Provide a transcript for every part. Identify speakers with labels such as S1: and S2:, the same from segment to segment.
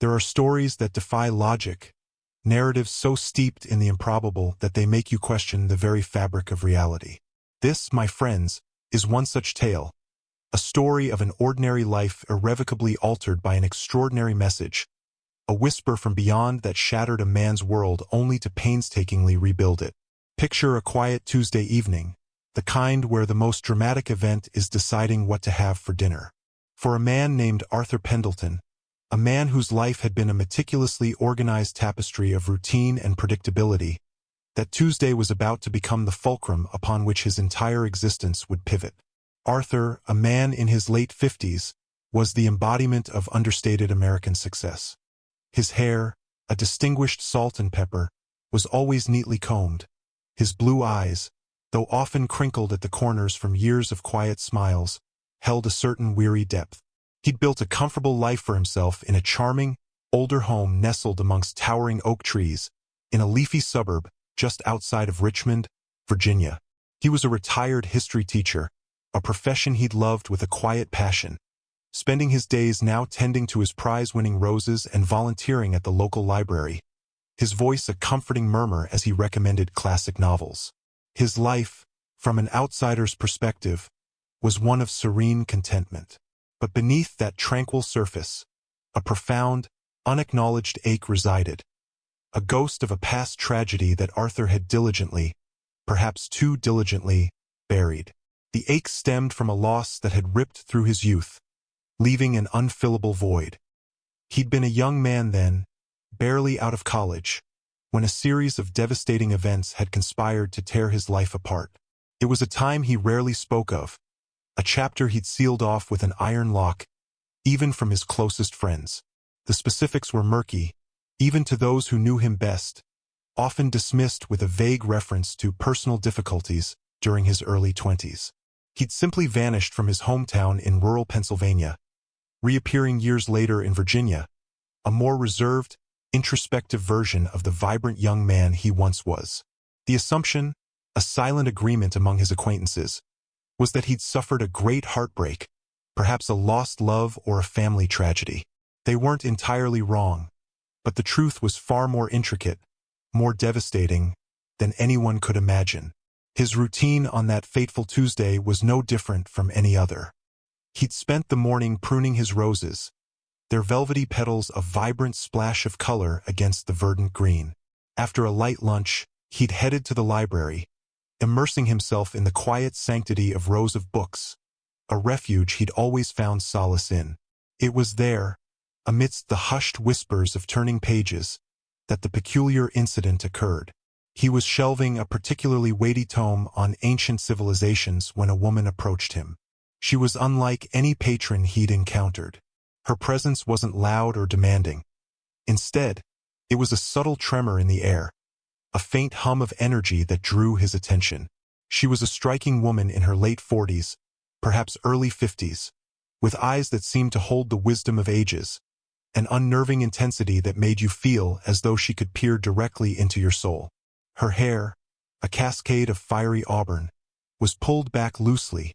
S1: There are stories that defy logic, narratives so steeped in the improbable that they make you question the very fabric of reality. This, my friends, is one such tale, a story of an ordinary life irrevocably altered by an extraordinary message, a whisper from beyond that shattered a man's world only to painstakingly rebuild it. Picture a quiet Tuesday evening, the kind where the most dramatic event is deciding what to have for dinner. For a man named Arthur Pendelton, a man whose life had been a meticulously organized tapestry of routine and predictability, that Tuesday was about to become the fulcrum upon which his entire existence would pivot. Arthur, a man in his late 50s, was the embodiment of understated American success. His hair, a distinguished salt and pepper, was always neatly combed. His blue eyes, though often crinkled at the corners from years of quiet smiles, held a certain weary depth. He'd built a comfortable life for himself in a charming, older home nestled amongst towering oak trees, in a leafy suburb just outside of Richmond, Virginia. He was a retired history teacher, a profession he'd loved with a quiet passion, spending his days now tending to his prize-winning roses and volunteering at the local library, his voice a comforting murmur as he recommended classic novels. His life, from an outsider's perspective, was one of serene contentment. But beneath that tranquil surface, a profound, unacknowledged ache resided, a ghost of a past tragedy that Arthur had diligently, perhaps too diligently, buried. The ache stemmed from a loss that had ripped through his youth, leaving an unfillable void. He'd been a young man then, barely out of college, when a series of devastating events had conspired to tear his life apart. It was a time he rarely spoke of, a chapter he'd sealed off with an iron lock, even from his closest friends. The specifics were murky, even to those who knew him best, often dismissed with a vague reference to personal difficulties during his early 20s. He'd simply vanished from his hometown in rural Pennsylvania, reappearing years later in Virginia, a more reserved, introspective version of the vibrant young man he once was. The assumption, a silent agreement among his acquaintances, was that he'd suffered a great heartbreak, perhaps a lost love or a family tragedy. They weren't entirely wrong, but the truth was far more intricate, more devastating than anyone could imagine. His routine on that fateful Tuesday was no different from any other. He'd spent the morning pruning his roses, their velvety petals a vibrant splash of color against the verdant green. After a light lunch, he'd headed to the library, immersing himself in the quiet sanctity of rows of books, a refuge he'd always found solace in. It was there, amidst the hushed whispers of turning pages, that the peculiar incident occurred. He was shelving a particularly weighty tome on ancient civilizations when a woman approached him. She was unlike any patron he'd encountered. Her presence wasn't loud or demanding. Instead, it was a subtle tremor in the air, a faint hum of energy that drew his attention. She was a striking woman in her late 40s, perhaps early 50s, with eyes that seemed to hold the wisdom of ages, an unnerving intensity that made you feel as though she could peer directly into your soul. Her hair, a cascade of fiery auburn, was pulled back loosely,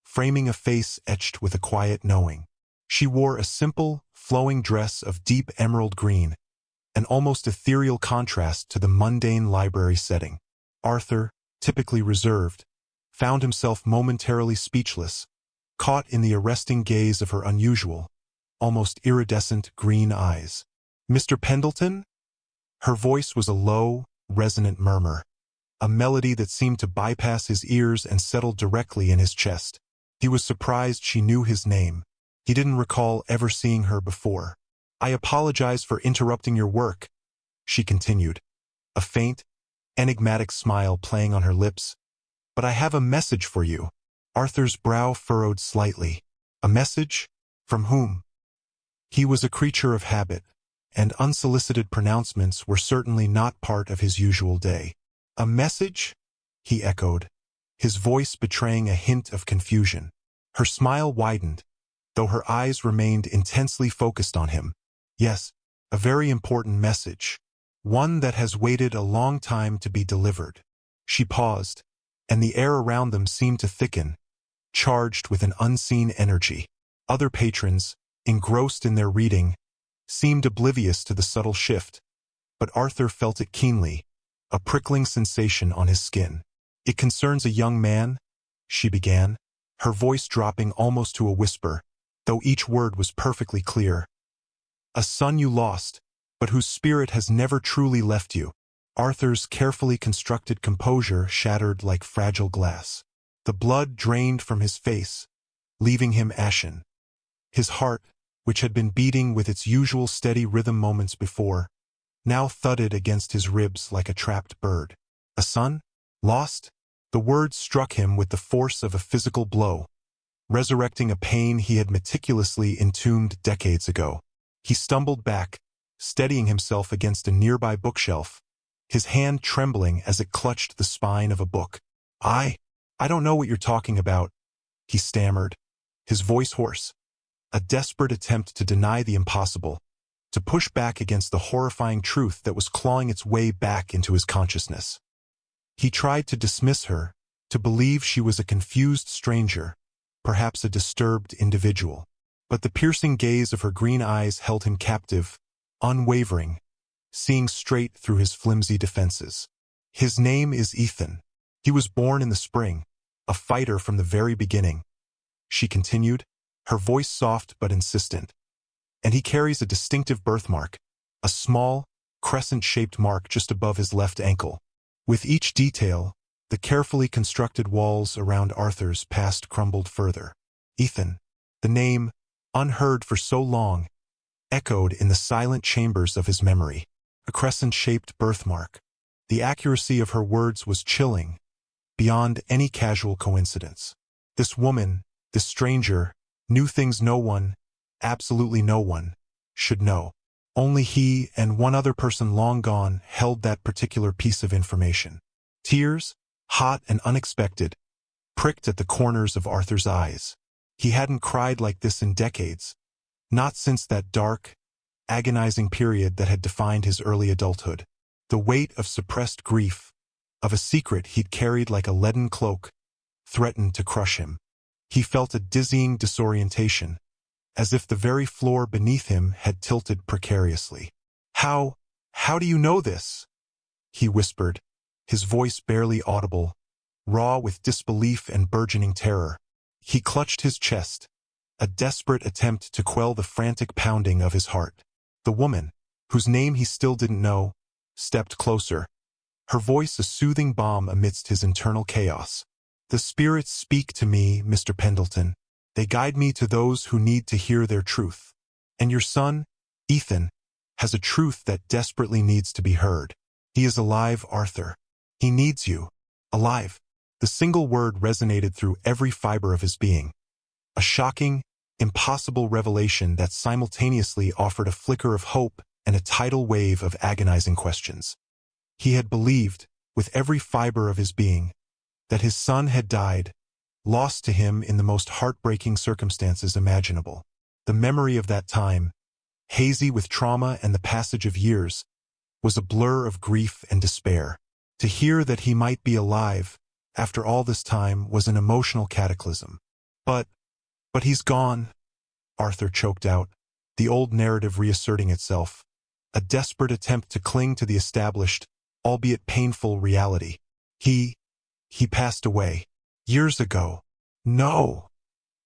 S1: framing a face etched with a quiet knowing. She wore a simple, flowing dress of deep emerald green, an almost ethereal contrast to the mundane library setting. Arthur, typically reserved, found himself momentarily speechless, caught in the arresting gaze of her unusual, almost iridescent green eyes. "Mr. Pendelton?" Her voice was a low, resonant murmur, a melody that seemed to bypass his ears and settle directly in his chest. He was surprised she knew his name. He didn't recall ever seeing her before. "I apologize for interrupting your work," she continued, a faint, enigmatic smile playing on her lips. "But I have a message for you." Arthur's brow furrowed slightly. A message? From whom? He was a creature of habit, and unsolicited pronouncements were certainly not part of his usual day. "A message?" he echoed, his voice betraying a hint of confusion. Her smile widened, though her eyes remained intensely focused on him. "Yes, a very important message. One that has waited a long time to be delivered." She paused, and the air around them seemed to thicken, charged with an unseen energy. Other patrons, engrossed in their reading, seemed oblivious to the subtle shift, but Arthur felt it keenly, a prickling sensation on his skin. "It concerns a young man," she began, her voice dropping almost to a whisper, though each word was perfectly clear. "A son you lost, but whose spirit has never truly left you." Arthur's carefully constructed composure shattered like fragile glass. The blood drained from his face, leaving him ashen. His heart, which had been beating with its usual steady rhythm moments before, now thudded against his ribs like a trapped bird. A son? Lost? The words struck him with the force of a physical blow, resurrecting a pain he had meticulously entombed decades ago. He stumbled back, steadying himself against a nearby bookshelf, his hand trembling as it clutched the spine of a book. I don't know what you're talking about," he stammered, his voice hoarse, a desperate attempt to deny the impossible, to push back against the horrifying truth that was clawing its way back into his consciousness. He tried to dismiss her, to believe she was a confused stranger, perhaps a disturbed individual. But the piercing gaze of her green eyes held him captive, unwavering, seeing straight through his flimsy defenses. "His name is Ethan. He was born in the spring, a fighter from the very beginning," she continued, her voice soft but insistent. "And he carries a distinctive birthmark, a small, crescent-shaped mark just above his left ankle." With each detail, the carefully constructed walls around Arthur's past crumbled further. Ethan, the name, unheard for so long, echoed in the silent chambers of his memory. A crescent-shaped birthmark. The accuracy of her words was chilling, beyond any casual coincidence. This woman, this stranger, knew things no one, absolutely no one, should know. Only he and one other person long gone held that particular piece of information. Tears, hot and unexpected, pricked at the corners of Arthur's eyes. He hadn't cried like this in decades, not since that dark, agonizing period that had defined his early adulthood. The weight of suppressed grief, of a secret he'd carried like a leaden cloak, threatened to crush him. He felt a dizzying disorientation, as if the very floor beneath him had tilted precariously. How do you know this?" he whispered, his voice barely audible, raw with disbelief and burgeoning terror. He clutched his chest, a desperate attempt to quell the frantic pounding of his heart. The woman, whose name he still didn't know, stepped closer, her voice a soothing balm amidst his internal chaos. "The spirits speak to me, Mr. Pendelton. They guide me to those who need to hear their truth. And your son, Ethan, has a truth that desperately needs to be heard. He is alive, Arthur. He needs you. Alive." The single word resonated through every fiber of his being. A shocking, impossible revelation that simultaneously offered a flicker of hope and a tidal wave of agonizing questions. He had believed, with every fiber of his being, that his son had died, lost to him in the most heartbreaking circumstances imaginable. The memory of that time, hazy with trauma and the passage of years, was a blur of grief and despair. To hear that he might be alive, after all this time, was an emotional cataclysm. But he's gone," Arthur choked out, the old narrative reasserting itself, a desperate attempt to cling to the established, albeit painful, reality. He passed away. Years ago." "No,"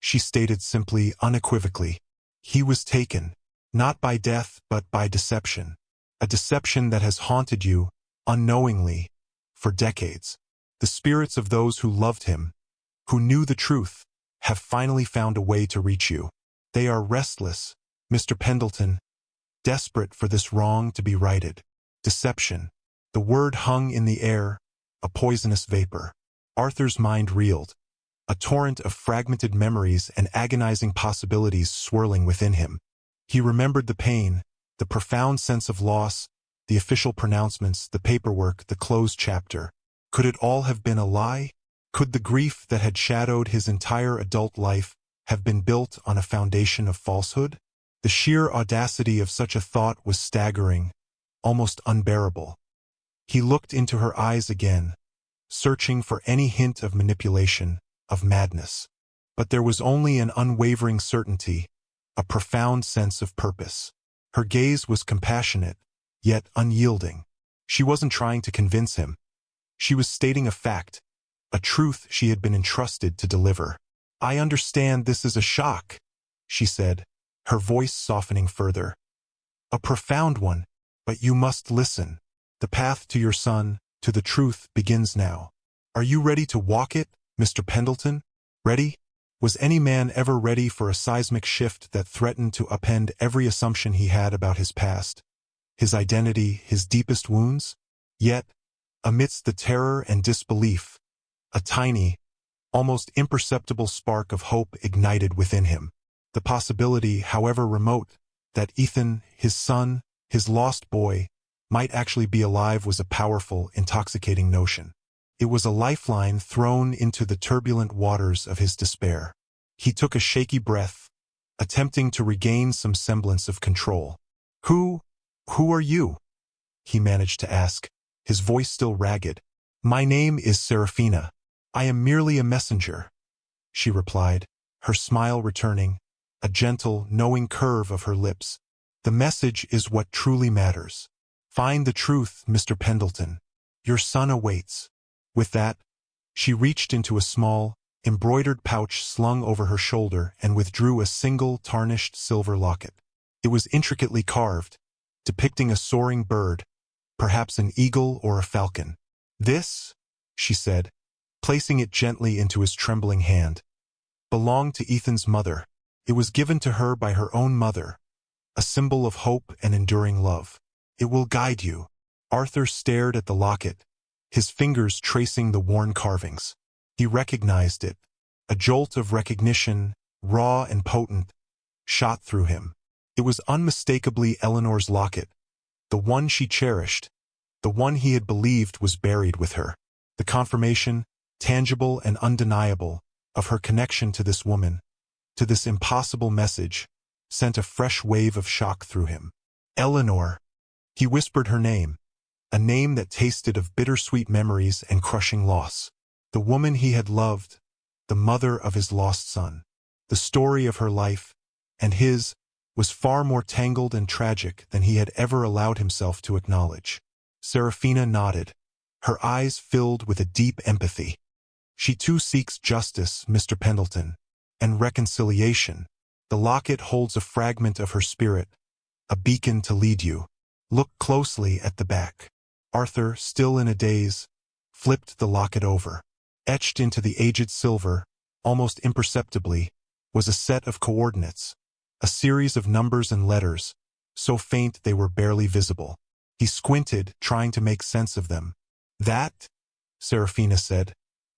S1: she stated simply, unequivocally. "He was taken, not by death but by deception. A deception that has haunted you, unknowingly, for decades. The spirits of those who loved him, who knew the truth, have finally found a way to reach you. They are restless, Mr. Pendelton, desperate for this wrong to be righted. Deception." The word hung in the air, a poisonous vapor. Arthur's mind reeled, a torrent of fragmented memories and agonizing possibilities swirling within him. He remembered the pain, the profound sense of loss, the official pronouncements, the paperwork, the closed chapter. Could it all have been a lie? Could the grief that had shadowed his entire adult life have been built on a foundation of falsehood? The sheer audacity of such a thought was staggering, almost unbearable. He looked into her eyes again, searching for any hint of manipulation, of madness. But there was only an unwavering certainty, a profound sense of purpose. Her gaze was compassionate, yet unyielding. She wasn't trying to convince him. She was stating a fact, a truth she had been entrusted to deliver. "I understand this is a shock," she said, her voice softening further. "A profound one, but you must listen. The path to your son, to the truth, begins now. Are you ready to walk it, Mr. Pendelton? Ready?" Was any man ever ready for a seismic shift that threatened to upend every assumption he had about his past, his identity, his deepest wounds? Yet, amidst the terror and disbelief, a tiny, almost imperceptible spark of hope ignited within him. The possibility, however remote, that Ethan, his son, his lost boy, might actually be alive was a powerful, intoxicating notion. It was a lifeline thrown into the turbulent waters of his despair. He took a shaky breath, attempting to regain some semblance of control. Who are you?" he managed to ask, his voice still ragged. "My name is Serafina. I am merely a messenger," she replied, her smile returning, a gentle, knowing curve of her lips. "The message is what truly matters. Find the truth, Mr. Pendelton. Your son awaits." With that, she reached into a small, embroidered pouch slung over her shoulder and withdrew a single tarnished silver locket. It was intricately carved, depicting a soaring bird, perhaps an eagle or a falcon. "This," she said, placing it gently into his trembling hand, "belonged to Ethan's mother. It was given to her by her own mother, a symbol of hope and enduring love. It will guide you." Arthur stared at the locket, his fingers tracing the worn carvings. He recognized it. A jolt of recognition, raw and potent, shot through him. It was unmistakably Eleanor's locket, the one she cherished, the one he had believed was buried with her. The confirmation, tangible and undeniable, of her connection to this woman, to this impossible message, sent a fresh wave of shock through him. Eleanor. He whispered her name, a name that tasted of bittersweet memories and crushing loss. The woman he had loved, the mother of his lost son. The story of her life, and his, was far more tangled and tragic than he had ever allowed himself to acknowledge. Serafina nodded, her eyes filled with a deep empathy. "She too seeks justice, Mr. Pendelton, and reconciliation. The locket holds a fragment of her spirit, a beacon to lead you. Look closely at the back." Arthur, still in a daze, flipped the locket over. Etched into the aged silver, almost imperceptibly, was a set of coordinates, a series of numbers and letters, so faint they were barely visible. He squinted, trying to make sense of them. "That," Serafina said,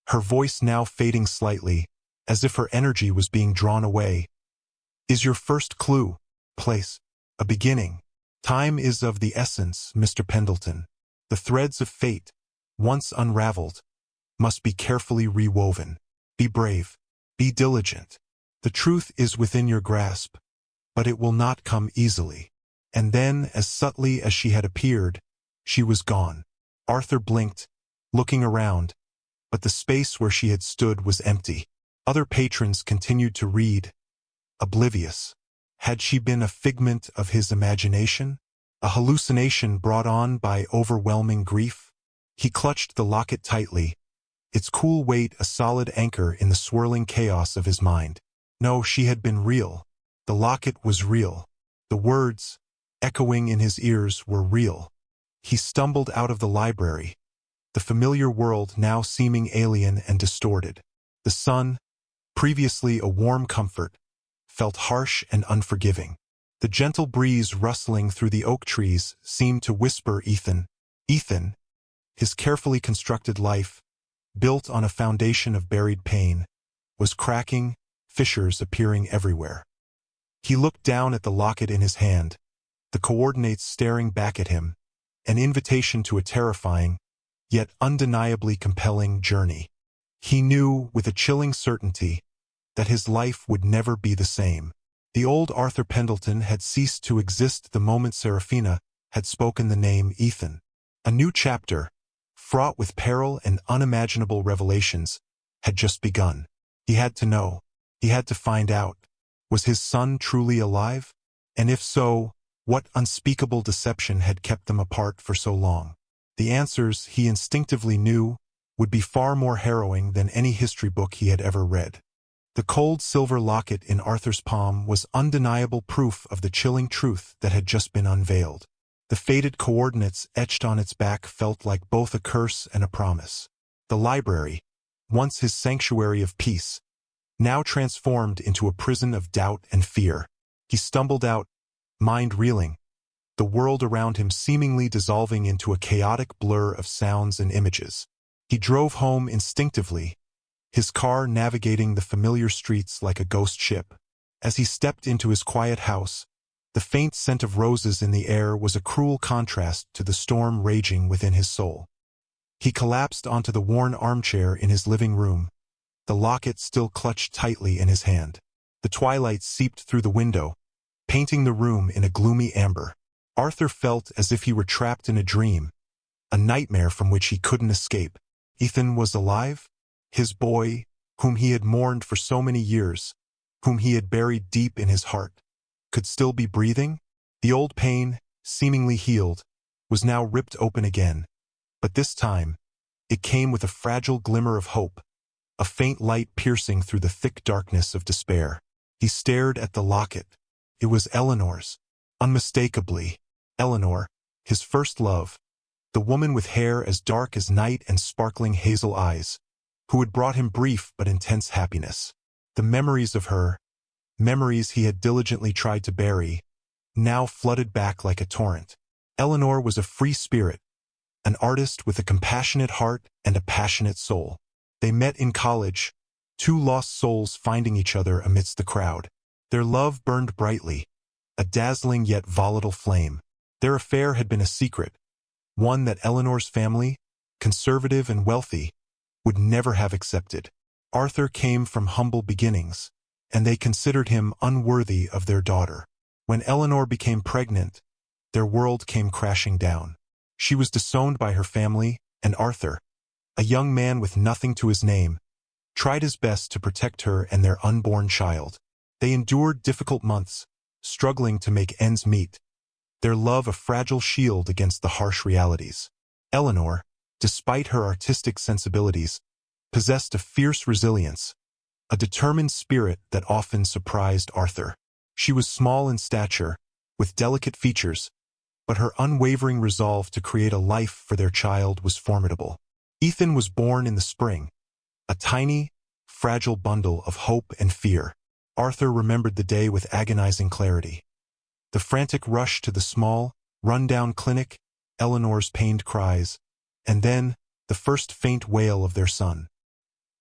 S1: her voice now fading slightly, as if her energy was being drawn away, "is your first clue, place, a beginning. Time is of the essence, Mr. Pendelton. The threads of fate, once unraveled, must be carefully rewoven. Be brave. Be diligent. The truth is within your grasp, but it will not come easily." And then, as subtly as she had appeared, she was gone. Arthur blinked, looking around, but the space where she had stood was empty. Other patrons continued to read, oblivious. Had she been a figment of his imagination? A hallucination brought on by overwhelming grief? He clutched the locket tightly, its cool weight a solid anchor in the swirling chaos of his mind. No, she had been real. The locket was real. The words, echoing in his ears, were real. He stumbled out of the library, the familiar world now seeming alien and distorted. The sun, previously a warm comfort, felt harsh and unforgiving. The gentle breeze rustling through the oak trees seemed to whisper Ethan. Ethan, his carefully constructed life, built on a foundation of buried pain, was cracking, fissures appearing everywhere. He looked down at the locket in his hand, the coordinates staring back at him, an invitation to a terrifying, yet undeniably compelling journey. He knew, with a chilling certainty, that his life would never be the same. The old Arthur Pendelton had ceased to exist the moment Serafina had spoken the name Ethan. A new chapter, fraught with peril and unimaginable revelations, had just begun. He had to know. He had to find out. Was his son truly alive? And if so, What unspeakable deception had kept them apart for so long? The answers, he instinctively knew, would be far more harrowing than any history book he had ever read. The cold silver locket in Arthur's palm was undeniable proof of the chilling truth that had just been unveiled. The faded coordinates etched on its back felt like both a curse and a promise. The library, once his sanctuary of peace, now transformed into a prison of doubt and fear. He stumbled out, mind reeling, the world around him seemingly dissolving into a chaotic blur of sounds and images. He drove home instinctively, his car navigating the familiar streets like a ghost ship. As he stepped into his quiet house, the faint scent of roses in the air was a cruel contrast to the storm raging within his soul. He collapsed onto the worn armchair in his living room, the locket still clutched tightly in his hand. The twilight seeped through the window, painting the room in a gloomy amber. Arthur felt as if he were trapped in a dream, a nightmare from which he couldn't escape. Ethan was alive? His boy, whom he had mourned for so many years, whom he had buried deep in his heart, could still be breathing? The old pain, seemingly healed, was now ripped open again. But this time, it came with a fragile glimmer of hope, a faint light piercing through the thick darkness of despair. He stared at the locket. It was Eleanor's. Unmistakably, Eleanor, his first love, the woman with hair as dark as night and sparkling hazel eyes, who had brought him brief but intense happiness. The memories of her, memories he had diligently tried to bury, now flooded back like a torrent. Eleanor was a free spirit, an artist with a compassionate heart and a passionate soul. They met in college, two lost souls finding each other amidst the crowd. Their love burned brightly, a dazzling yet volatile flame. Their affair had been a secret, one that Eleanor's family, conservative and wealthy, would never have accepted. Arthur came from humble beginnings, and they considered him unworthy of their daughter. When Eleanor became pregnant, their world came crashing down. She was disowned by her family, and Arthur, a young man with nothing to his name, tried his best to protect her and their unborn child. They endured difficult months, struggling to make ends meet, their love a fragile shield against the harsh realities. Eleanor, despite her artistic sensibilities, possessed a fierce resilience, a determined spirit that often surprised Arthur. She was small in stature, with delicate features, but her unwavering resolve to create a life for their child was formidable. Ethan was born in the spring, a tiny, fragile bundle of hope and fear. Arthur remembered the day with agonizing clarity. The frantic rush to the small, run-down clinic, Eleanor's pained cries, and then the first faint wail of their son.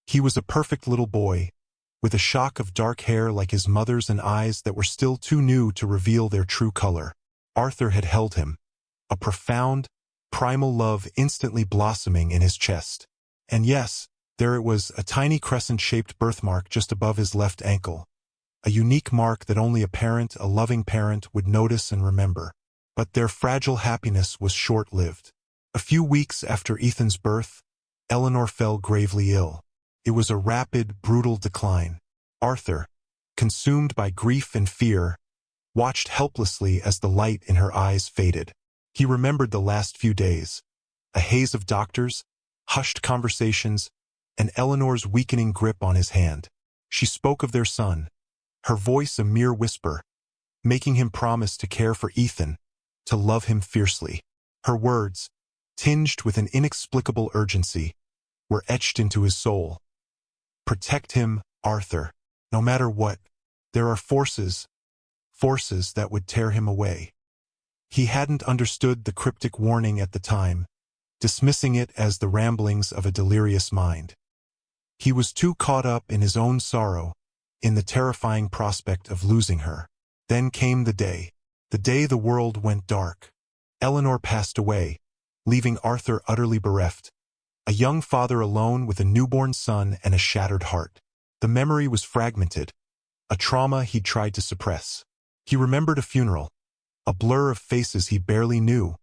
S1: He was a perfect little boy, with a shock of dark hair like his mother's and eyes that were still too new to reveal their true color. Arthur had held him, a profound, primal love instantly blossoming in his chest. And yes, there it was, a tiny crescent-shaped birthmark just above his left ankle, a unique mark that only a loving parent, would notice and remember. But their fragile happiness was short-lived. A few weeks after Ethan's birth, Eleanor fell gravely ill. It was a rapid, brutal decline. Arthur, consumed by grief and fear, watched helplessly as the light in her eyes faded. He remembered the last few days, a haze of doctors, hushed conversations, and Eleanor's weakening grip on his hand. She spoke of their son, her voice a mere whisper, making him promise to care for Ethan, to love him fiercely. Her words, tinged with an inexplicable urgency, were etched into his soul. Protect him, Arthur. No matter what, there are forces that would tear him away. He hadn't understood the cryptic warning at the time, dismissing it as the ramblings of a delirious mind. He was too caught up in his own sorrow, in the terrifying prospect of losing her. Then came the day the world went dark. Eleanor passed away, leaving Arthur utterly bereft, a young father alone with a newborn son and a shattered heart. The memory was fragmented, a trauma he tried to suppress. He remembered a funeral, a blur of faces he barely knew,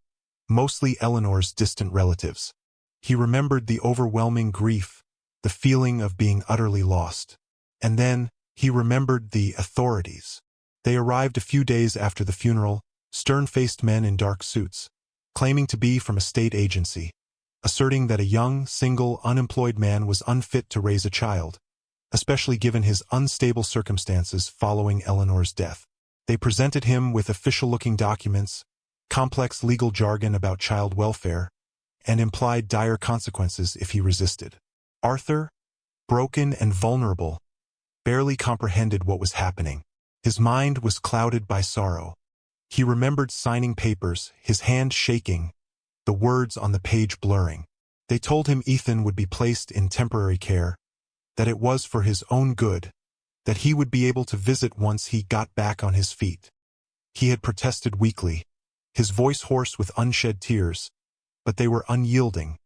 S1: mostly Eleanor's distant relatives. He remembered the overwhelming grief, the feeling of being utterly lost. And then, he remembered the authorities. They arrived a few days after the funeral, stern-faced men in dark suits, claiming to be from a state agency, asserting that a young, single, unemployed man was unfit to raise a child, especially given his unstable circumstances following Eleanor's death. They presented him with official-looking documents, complex legal jargon about child welfare, and implied dire consequences if he resisted. Arthur, broken and vulnerable, barely comprehended what was happening. His mind was clouded by sorrow. He remembered signing papers, his hand shaking, the words on the page blurring. They told him Ethan would be placed in temporary care, that it was for his own good, that he would be able to visit once he got back on his feet. He had protested weakly, his voice hoarse with unshed tears, but they were unyielding,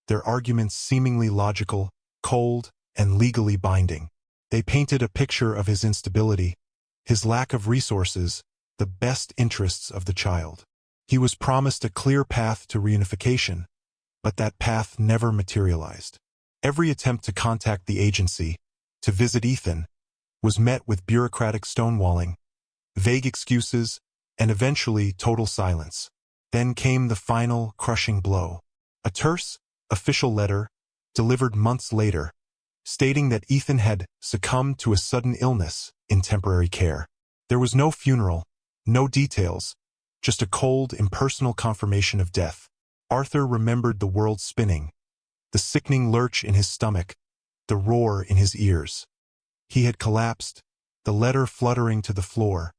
S1: their arguments seemingly logical, cold, and legally binding. They painted a picture of his instability, his lack of resources, the best interests of the child. He was promised a clear path to reunification, but that path never materialized. Every attempt to contact the agency, to visit Ethan, was met with bureaucratic stonewalling, vague excuses, and eventually total silence. Then came the final, crushing blow. A terse, official letter, delivered months later, stating that Ethan had succumbed to a sudden illness in temporary care. There was no funeral, no details, just a cold, impersonal confirmation of death. Arthur remembered the world spinning, the sickening lurch in his stomach, the roar in his ears. He had collapsed, the letter fluttering to the floor,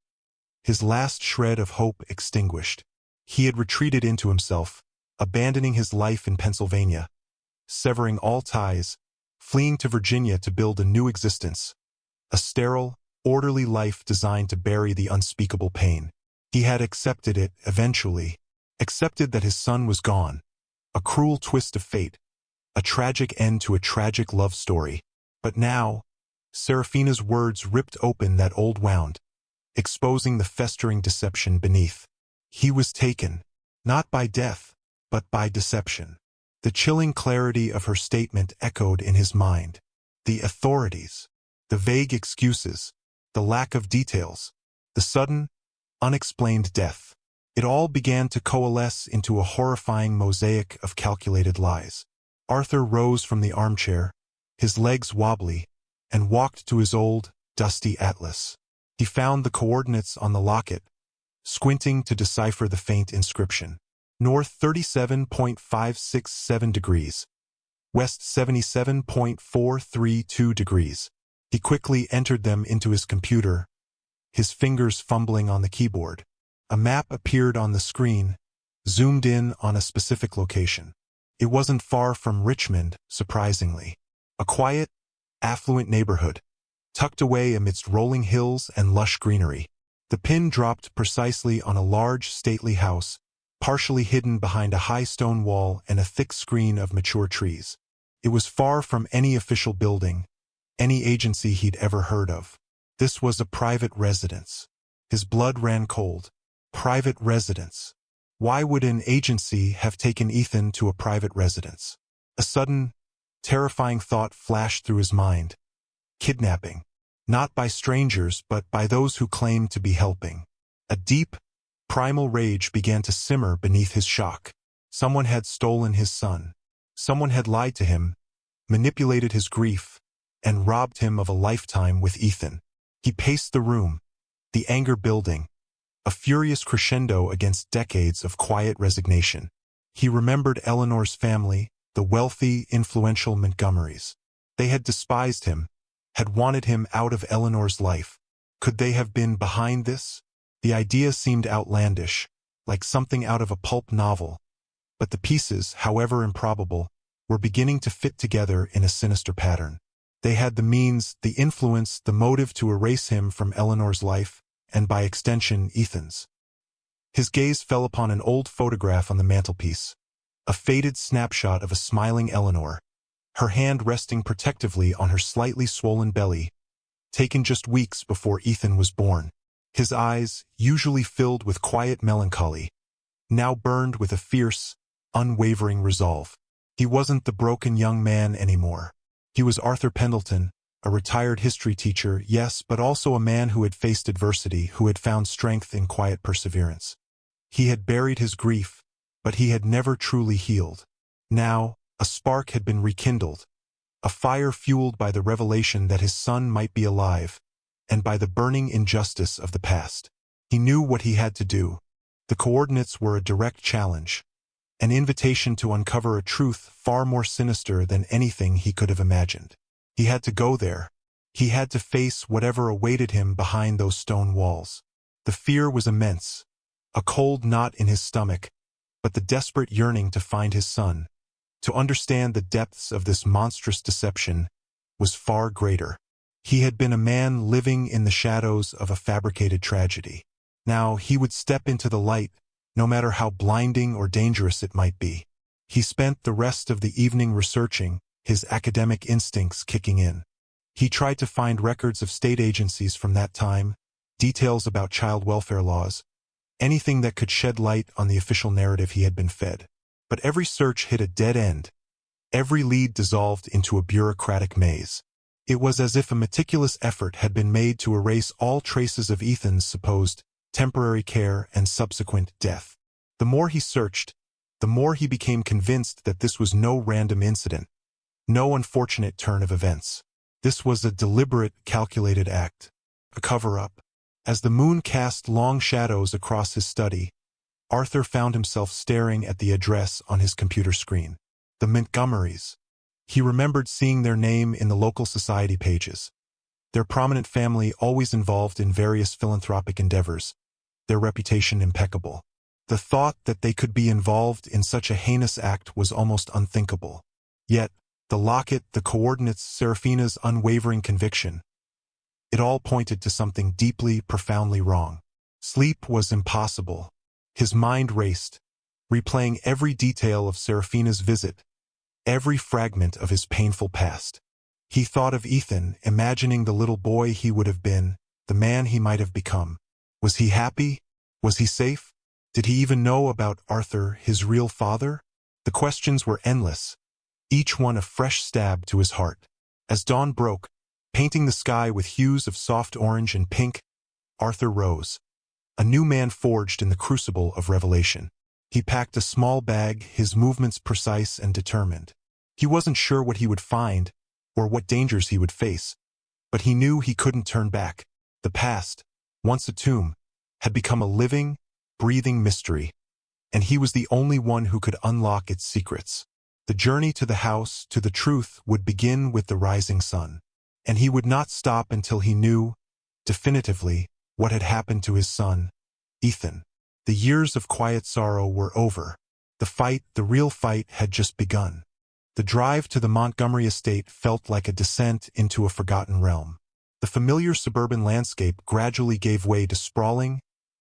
S1: his last shred of hope extinguished. He had retreated into himself, abandoning his life in Pennsylvania, severing all ties, fleeing to Virginia to build a new existence, a sterile, orderly life designed to bury the unspeakable pain. He had accepted it eventually, accepted that his son was gone, a cruel twist of fate, a tragic end to a tragic love story. But now, Serafina's words ripped open that old wound, exposing the festering deception beneath. He was taken, not by death, but by deception. The chilling clarity of her statement echoed in his mind. The authorities, the vague excuses, the lack of details, the sudden, unexplained death. It all began to coalesce into a horrifying mosaic of calculated lies. Arthur rose from the armchair, his legs wobbly, and walked to his old, dusty atlas. He found the coordinates on the locket, squinting to decipher the faint inscription. North 37.567 degrees. West 77.432 degrees. He quickly entered them into his computer, his fingers fumbling on the keyboard. A map appeared on the screen, zoomed in on a specific location. It wasn't far from Richmond, surprisingly. A quiet, affluent neighborhood, tucked away amidst rolling hills and lush greenery. The pin dropped precisely on a large, stately house, partially hidden behind a high stone wall and a thick screen of mature trees. It was far from any official building, any agency he'd ever heard of. This was a private residence. His blood ran cold. Private residence. Why would an agency have taken Ethan to a private residence? A sudden, terrifying thought flashed through his mind. Kidnapping. Not by strangers, but by those who claimed to be helping. A deep, primal rage began to simmer beneath his shock. Someone had stolen his son. Someone had lied to him, manipulated his grief, and robbed him of a lifetime with Ethan. He paced the room, the anger building, a furious crescendo against decades of quiet resignation. He remembered Eleanor's family, the wealthy, influential Montgomerys. They had despised him, had wanted him out of Eleanor's life. Could they have been behind this? The idea seemed outlandish, like something out of a pulp novel, but the pieces, however improbable, were beginning to fit together in a sinister pattern. They had the means, the influence, the motive to erase him from Eleanor's life, and by extension, Ethan's. His gaze fell upon an old photograph on the mantelpiece, a faded snapshot of a smiling Eleanor, her hand resting protectively on her slightly swollen belly, taken just weeks before Ethan was born. His eyes, usually filled with quiet melancholy, now burned with a fierce, unwavering resolve. He wasn't the broken young man anymore. He was Arthur Pendelton, a retired history teacher, yes, but also a man who had faced adversity, who had found strength in quiet perseverance. He had buried his grief, but he had never truly healed. Now, a spark had been rekindled, a fire fueled by the revelation that his son might be alive, and by the burning injustice of the past. He knew what he had to do. The coordinates were a direct challenge, an invitation to uncover a truth far more sinister than anything he could have imagined. He had to go there. He had to face whatever awaited him behind those stone walls. The fear was immense, a cold knot in his stomach, but the desperate yearning to find his son, to understand the depths of this monstrous deception, was far greater. He had been a man living in the shadows of a fabricated tragedy. Now he would step into the light, no matter how blinding or dangerous it might be. He spent the rest of the evening researching, his academic instincts kicking in. He tried to find records of state agencies from that time, details about child welfare laws, anything that could shed light on the official narrative he had been fed. But every search hit a dead end. Every lead dissolved into a bureaucratic maze. It was as if a meticulous effort had been made to erase all traces of Ethan's supposed temporary care and subsequent death. The more he searched, the more he became convinced that this was no random incident, no unfortunate turn of events. This was a deliberate, calculated act, a cover-up. As the moon cast long shadows across his study, Arthur found himself staring at the address on his computer screen. The Montgomerys. He remembered seeing their name in the local society pages. Their prominent family always involved in various philanthropic endeavors, their reputation impeccable. The thought that they could be involved in such a heinous act was almost unthinkable. Yet, the locket, the coordinates, Serafina's unwavering conviction, it all pointed to something deeply, profoundly wrong. Sleep was impossible. His mind raced, replaying every detail of Serafina's visit, every fragment of his painful past. He thought of Ethan, imagining the little boy he would have been, the man he might have become. Was he happy? Was he safe? Did he even know about Arthur, his real father? The questions were endless, each one a fresh stab to his heart. As dawn broke, painting the sky with hues of soft orange and pink, Arthur rose, a new man forged in the crucible of revelation. He packed a small bag, his movements precise and determined. He wasn't sure what he would find, or what dangers he would face, but he knew he couldn't turn back. The past, once a tomb, had become a living, breathing mystery, and he was the only one who could unlock its secrets. The journey to the house, to the truth, would begin with the rising sun, and he would not stop until he knew, definitively, what had happened to his son, Ethan. The years of quiet sorrow were over. The fight, the real fight, had just begun. The drive to the Montgomery estate felt like a descent into a forgotten realm. The familiar suburban landscape gradually gave way to sprawling,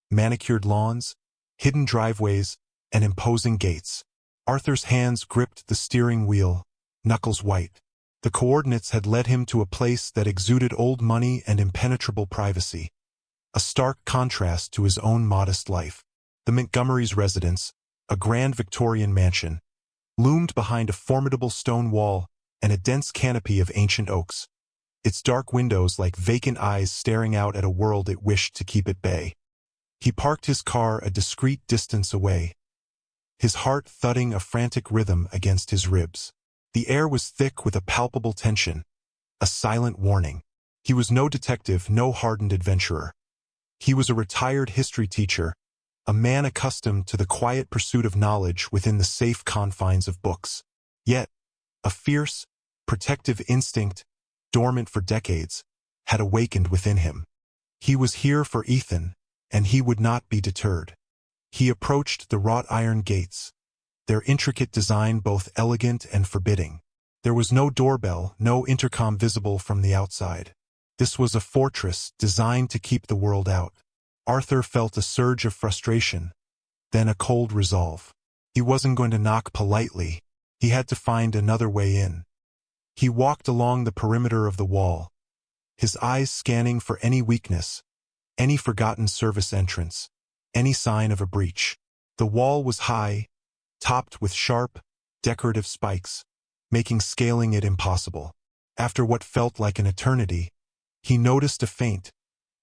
S1: manicured lawns, hidden driveways, and imposing gates. Arthur's hands gripped the steering wheel, knuckles white. The coordinates had led him to a place that exuded old money and impenetrable privacy, a stark contrast to his own modest life. The Montgomerys' residence, a grand Victorian mansion, loomed behind a formidable stone wall and a dense canopy of ancient oaks, its dark windows like vacant eyes staring out at a world it wished to keep at bay. He parked his car a discreet distance away, his heart thudding a frantic rhythm against his ribs. The air was thick with a palpable tension, a silent warning. He was no detective, no hardened adventurer. He was a retired history teacher, a man accustomed to the quiet pursuit of knowledge within the safe confines of books. Yet, a fierce, protective instinct, dormant for decades, had awakened within him. He was here for Ethan, and he would not be deterred. He approached the wrought iron gates, their intricate design both elegant and forbidding. There was no doorbell, no intercom visible from the outside. This was a fortress designed to keep the world out. Arthur felt a surge of frustration, then a cold resolve. He wasn't going to knock politely. He had to find another way in. He walked along the perimeter of the wall, his eyes scanning for any weakness, any forgotten service entrance, any sign of a breach. The wall was high, topped with sharp, decorative spikes, making scaling it impossible. After what felt like an eternity, he noticed a faint,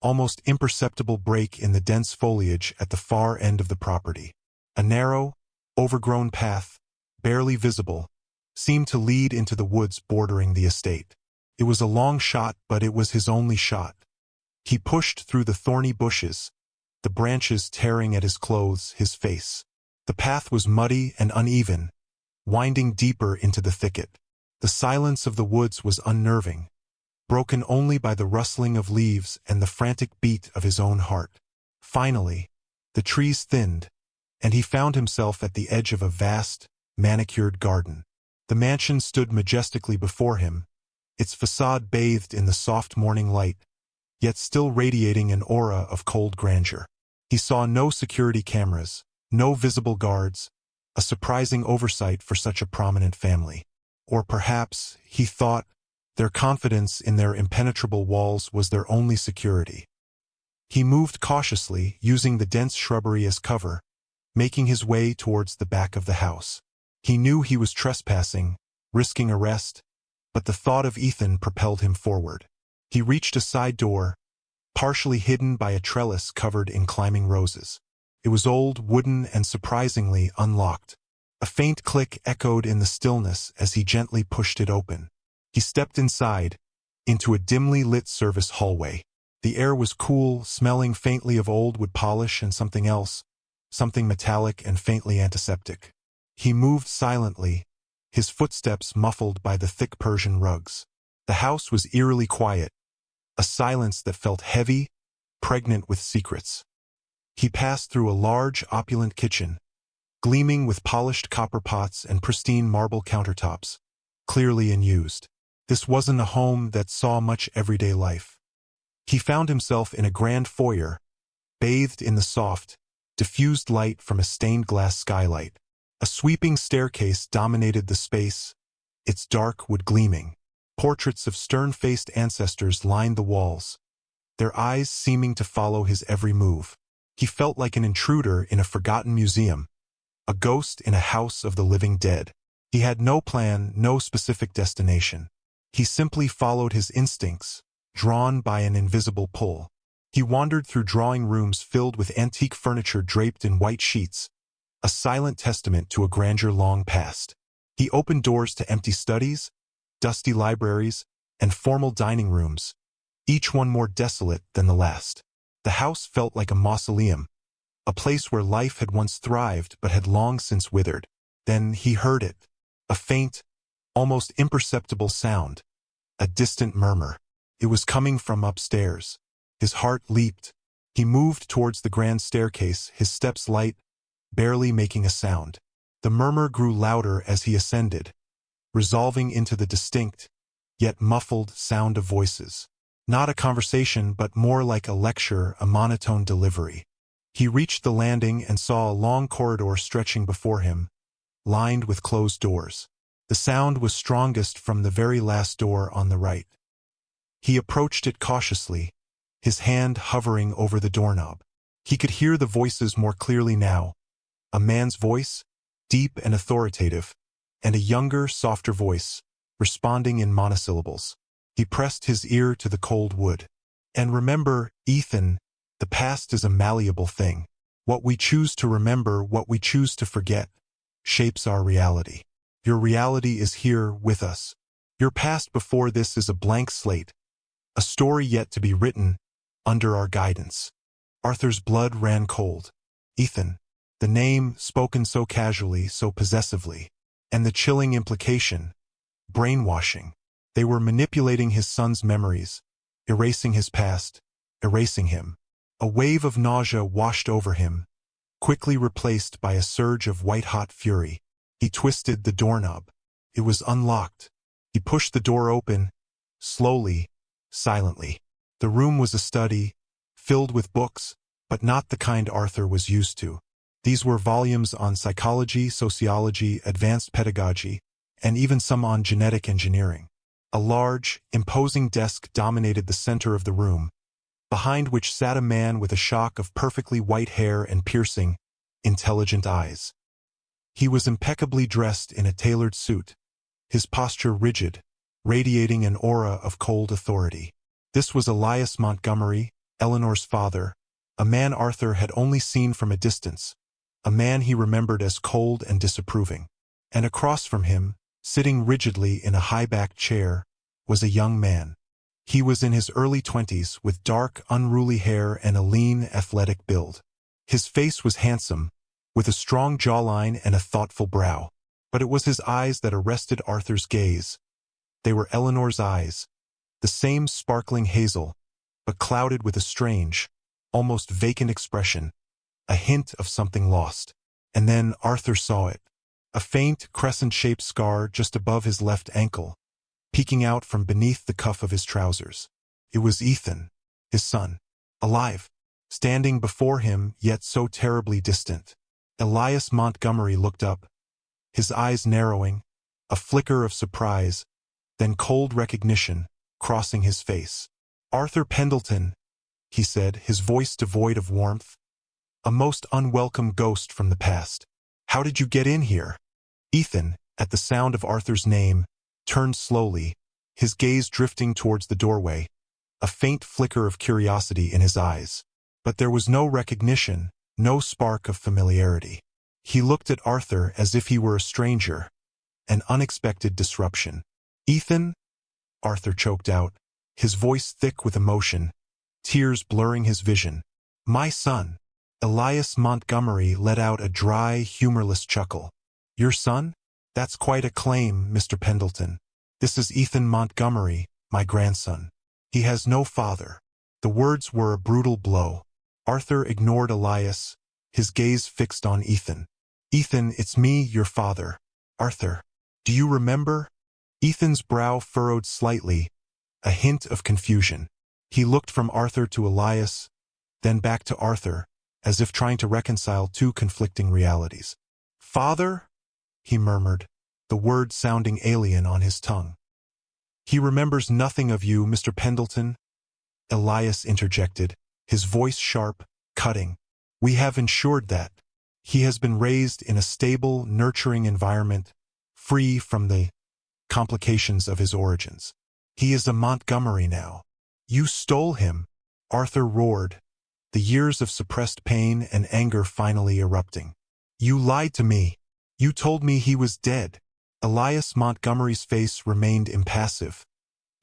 S1: almost imperceptible break in the dense foliage at the far end of the property. A narrow, overgrown path, barely visible, seemed to lead into the woods bordering the estate. It was a long shot, but it was his only shot. He pushed through the thorny bushes, the branches tearing at his clothes, his face. The path was muddy and uneven, winding deeper into the thicket. The silence of the woods was unnerving, broken only by the rustling of leaves and the frantic beat of his own heart. Finally, the trees thinned, and he found himself at the edge of a vast, manicured garden. The mansion stood majestically before him, its facade bathed in the soft morning light, yet still radiating an aura of cold grandeur. He saw no security cameras, no visible guards, a surprising oversight for such a prominent family. Or perhaps, he thought, their confidence in their impenetrable walls was their only security. He moved cautiously, using the dense shrubbery as cover, making his way towards the back of the house. He knew he was trespassing, risking arrest, but the thought of Ethan propelled him forward. He reached a side door, partially hidden by a trellis covered in climbing roses. It was old, wooden, and surprisingly unlocked. A faint click echoed in the stillness as he gently pushed it open. He stepped inside, into a dimly lit service hallway. The air was cool, smelling faintly of old wood polish and something else, something metallic and faintly antiseptic. He moved silently, his footsteps muffled by the thick Persian rugs. The house was eerily quiet, a silence that felt heavy, pregnant with secrets. He passed through a large, opulent kitchen, gleaming with polished copper pots and pristine marble countertops, clearly unused. This wasn't a home that saw much everyday life. He found himself in a grand foyer, bathed in the soft, diffused light from a stained glass skylight. A sweeping staircase dominated the space, its dark wood gleaming. Portraits of stern-faced ancestors lined the walls, their eyes seeming to follow his every move. He felt like an intruder in a forgotten museum, a ghost in a house of the living dead. He had no plan, no specific destination. He simply followed his instincts, drawn by an invisible pull. He wandered through drawing rooms filled with antique furniture draped in white sheets, a silent testament to a grandeur long past. He opened doors to empty studies, dusty libraries, and formal dining rooms, each one more desolate than the last. The house felt like a mausoleum, a place where life had once thrived but had long since withered. Then he heard it, a faint, almost imperceptible sound, a distant murmur. It was coming from upstairs. His heart leaped. He moved towards the grand staircase, his steps light, barely making a sound. The murmur grew louder as he ascended, resolving into the distinct, yet muffled sound of voices. Not a conversation, but more like a lecture, a monotone delivery. He reached the landing and saw a long corridor stretching before him, lined with closed doors. The sound was strongest from the very last door on the right. He approached it cautiously, his hand hovering over the doorknob. He could hear the voices more clearly now. A man's voice, deep and authoritative, and a younger, softer voice, responding in monosyllables. He pressed his ear to the cold wood. And remember, Ethan, the past is a malleable thing. What we choose to remember, what we choose to forget, shapes our reality. Your reality is here with us. Your past before this is a blank slate, a story yet to be written, under our guidance. Arthur's blood ran cold. Ethan, the name spoken so casually, so possessively, and the chilling implication, brainwashing. They were manipulating his son's memories, erasing his past, erasing him. A wave of nausea washed over him, quickly replaced by a surge of white-hot fury. He twisted the doorknob. It was unlocked. He pushed the door open, slowly, silently. The room was a study, filled with books, but not the kind Arthur was used to. These were volumes on psychology, sociology, advanced pedagogy, and even some on genetic engineering. A large, imposing desk dominated the center of the room, behind which sat a man with a shock of perfectly white hair and piercing, intelligent eyes. He was impeccably dressed in a tailored suit, his posture rigid, radiating an aura of cold authority. This was Elias Montgomery, Eleanor's father, a man Arthur had only seen from a distance, a man he remembered as cold and disapproving. And across from him, sitting rigidly in a high-backed chair, was a young man. He was in his early 20s with dark, unruly hair and a lean, athletic build. His face was handsome, with a strong jawline and a thoughtful brow. But it was his eyes that arrested Arthur's gaze. They were Eleanor's eyes, the same sparkling hazel, but clouded with a strange, almost vacant expression, a hint of something lost. And then Arthur saw it, a faint, crescent-shaped scar just above his left ankle, peeking out from beneath the cuff of his trousers. It was Ethan, his son, alive, standing before him, yet so terribly distant. Elias Montgomery looked up, his eyes narrowing, a flicker of surprise, then cold recognition crossing his face. "Arthur Pendelton," he said, his voice devoid of warmth. "A most unwelcome ghost from the past. How did you get in here?" Ethan, at the sound of Arthur's name, turned slowly, his gaze drifting towards the doorway, a faint flicker of curiosity in his eyes. But there was no recognition, no spark of familiarity. He looked at Arthur as if he were a stranger, an unexpected disruption. "Ethan?" Arthur choked out, his voice thick with emotion, tears blurring his vision. "My son." Elias Montgomery let out a dry, humorless chuckle. "Your son? That's quite a claim, Mr. Pendelton. This is Ethan Montgomery, my grandson. He has no father." The words were a brutal blow. Arthur ignored Elias, his gaze fixed on Ethan. "Ethan, it's me, your father. Arthur, do you remember?" Ethan's brow furrowed slightly, a hint of confusion. He looked from Arthur to Elias, then back to Arthur, as if trying to reconcile two conflicting realities. "Father?" he murmured, the word sounding alien on his tongue. "He remembers nothing of you, Mr. Pendelton," Elias interjected, his voice sharp, cutting. "We have ensured that. He has been raised in a stable, nurturing environment, free from the complications of his origins. He is a Montgomery now." "You stole him," Arthur roared, the years of suppressed pain and anger finally erupting. "You lied to me. You told me he was dead." Elias Montgomery's face remained impassive,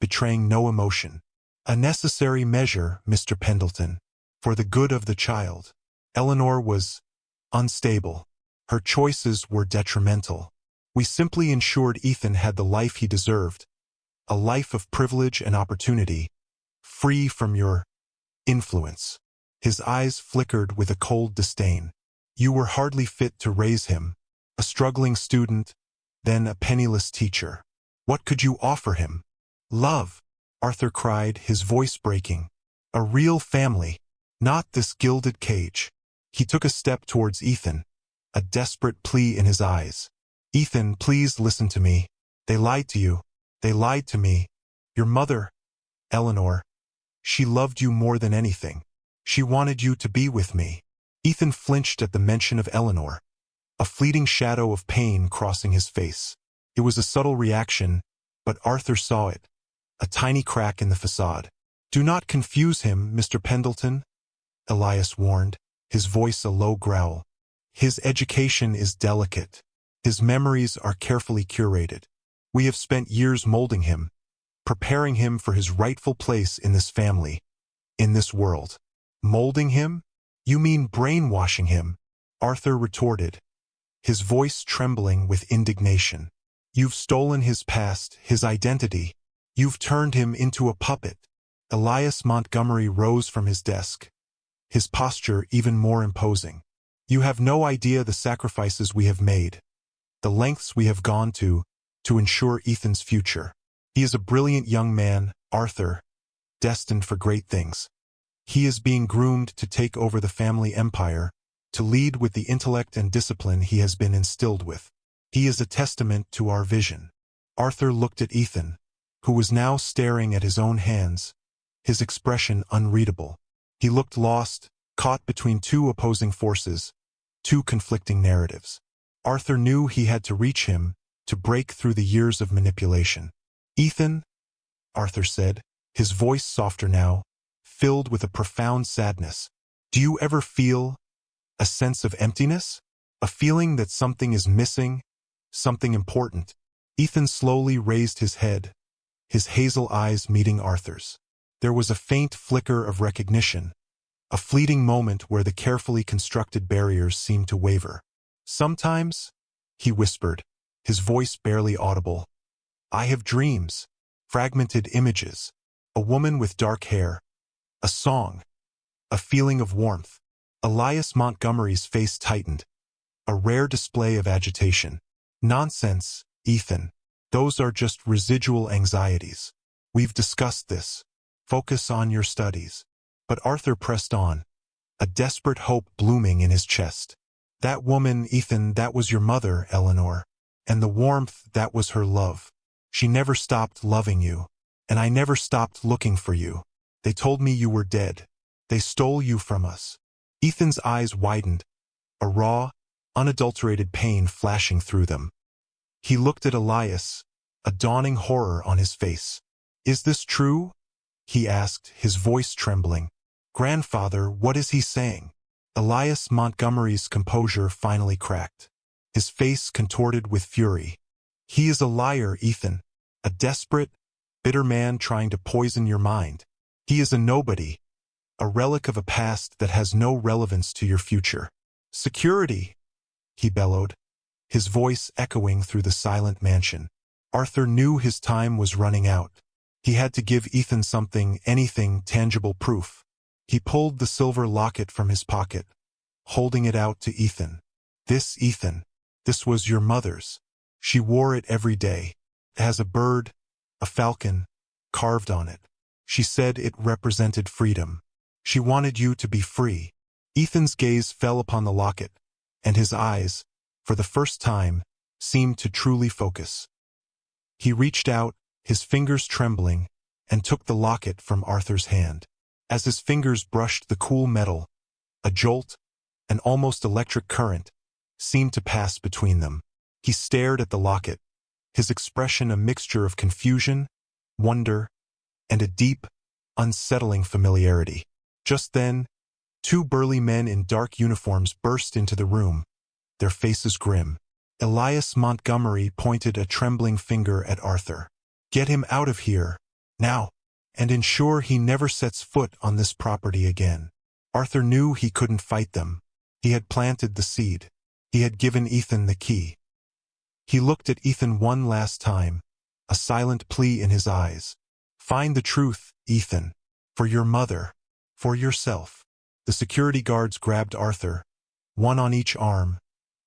S1: betraying no emotion. "A necessary measure, Mr. Pendelton, for the good of the child." Eleanor was unstable. Her choices were detrimental. "We simply ensured Ethan had the life he deserved, a life of privilege and opportunity, free from your influence." His eyes flickered with a cold disdain. "You were hardly fit to raise him, a struggling student, then a penniless teacher. What could you offer him?" "Love," Arthur cried, his voice breaking. "A real family, not this gilded cage." He took a step towards Ethan, a desperate plea in his eyes. "Ethan, please listen to me. They lied to you. They lied to me. Your mother, Eleanor, she loved you more than anything. She wanted you to be with me." Ethan flinched at the mention of Eleanor, a fleeting shadow of pain crossing his face. It was a subtle reaction, but Arthur saw it, a tiny crack in the facade. "Do not confuse him, Mr. Pendelton," Elias warned, his voice a low growl. "His education is delicate. His memories are carefully curated. We have spent years molding him, preparing him for his rightful place in this family, in this world." "Molding him? You mean brainwashing him?" Arthur retorted, his voice trembling with indignation. "You've stolen his past, his identity. You've turned him into a puppet." Elias Montgomery rose from his desk, his posture even more imposing. "You have no idea the sacrifices we have made, the lengths we have gone to ensure Ethan's future. He is a brilliant young man, Arthur, destined for great things. He is being groomed to take over the family empire, to lead with the intellect and discipline he has been instilled with. He is a testament to our vision." Arthur looked at Ethan, who was now staring at his own hands, his expression unreadable. He looked lost, caught between two opposing forces, two conflicting narratives. Arthur knew he had to reach him, to break through the years of manipulation. "Ethan," Arthur said, his voice softer now, filled with a profound sadness. Do you ever feel a sense of emptiness? A feeling that something is missing, something important? Ethan slowly raised his head, his hazel eyes meeting Arthur's. There was a faint flicker of recognition, a fleeting moment where the carefully constructed barriers seemed to waver. Sometimes, he whispered, his voice barely audible, I have dreams, fragmented images, a woman with dark hair, a song, a feeling of warmth. Elias Montgomery's face tightened, a rare display of agitation. Nonsense, Ethan. Those are just residual anxieties. We've discussed this. Focus on your studies. But Arthur pressed on, a desperate hope blooming in his chest. That woman, Ethan, that was your mother, Eleanor. And the warmth, that was her love. She never stopped loving you. And I never stopped looking for you. They told me you were dead. They stole you from us. Ethan's eyes widened, a raw, unadulterated pain flashing through them. He looked at Elias, a dawning horror on his face. Is this true? He asked, his voice trembling. Grandfather, what is he saying? Elias Montgomery's composure finally cracked, his face contorted with fury. He is a liar, Ethan. A desperate, bitter man trying to poison your mind. He is a nobody, a relic of a past that has no relevance to your future. Security, he bellowed, his voice echoing through the silent mansion. Arthur knew his time was running out. He had to give Ethan something, anything, tangible proof. He pulled the silver locket from his pocket, holding it out to Ethan. This, Ethan, this was your mother's. She wore it every day. It has a bird, a falcon, carved on it. She said it represented freedom. She wanted you to be free. Ethan's gaze fell upon the locket, and his eyes, for the first time, seemed to truly focus. He reached out, his fingers trembling, and took the locket from Arthur's hand. As his fingers brushed the cool metal, a jolt, an almost electric current, seemed to pass between them. He stared at the locket, his expression a mixture of confusion, wonder, and a deep, unsettling familiarity. Just then, two burly men in dark uniforms burst into the room, their faces grim. Elias Montgomery pointed a trembling finger at Arthur. Get him out of here, now, and ensure he never sets foot on this property again. Arthur knew he couldn't fight them. He had planted the seed. He had given Ethan the key. He looked at Ethan one last time, a silent plea in his eyes. Find the truth, Ethan. For your mother. For yourself. The security guards grabbed Arthur, one on each arm,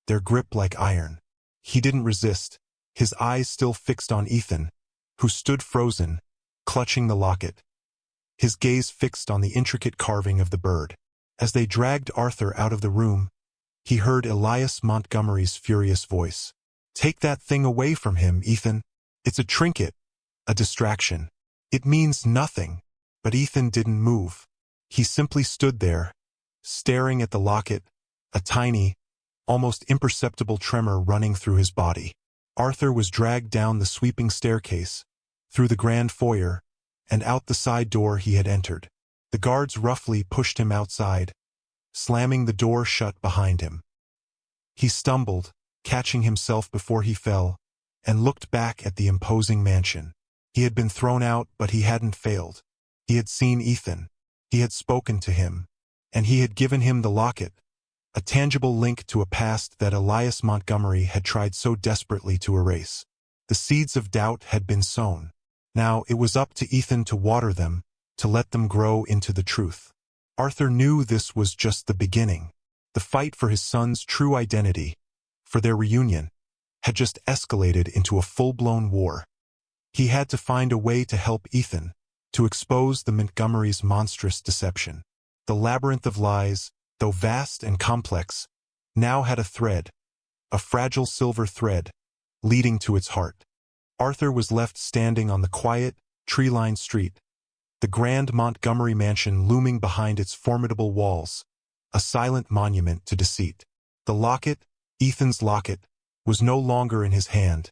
S1: their grip like iron. He didn't resist, his eyes still fixed on Ethan, who stood frozen, clutching the locket, his gaze fixed on the intricate carving of the bird. As they dragged Arthur out of the room, he heard Elias Montgomery's furious voice. Take that thing away from him, Ethan. It's a trinket, a distraction. It means nothing. But Ethan didn't move. He simply stood there, staring at the locket, a tiny, almost imperceptible tremor running through his body. Arthur was dragged down the sweeping staircase, through the grand foyer, and out the side door he had entered. The guards roughly pushed him outside, slamming the door shut behind him. He stumbled, catching himself before he fell, and looked back at the imposing mansion. He had been thrown out, but he hadn't failed. He had seen Ethan. He had spoken to him. And he had given him the locket, a tangible link to a past that Elias Montgomery had tried so desperately to erase. The seeds of doubt had been sown. Now it was up to Ethan to water them, to let them grow into the truth. Arthur knew this was just the beginning. The fight for his son's true identity, for their reunion, had just escalated into a full-blown war. He had to find a way to help Ethan, to expose the Montgomery's monstrous deception. The labyrinth of lies, though vast and complex, now had a thread, a fragile silver thread, leading to its heart. Arthur was left standing on the quiet, tree-lined street, the grand Montgomery mansion looming behind its formidable walls, a silent monument to deceit. The locket, Ethan's locket, was no longer in his hand,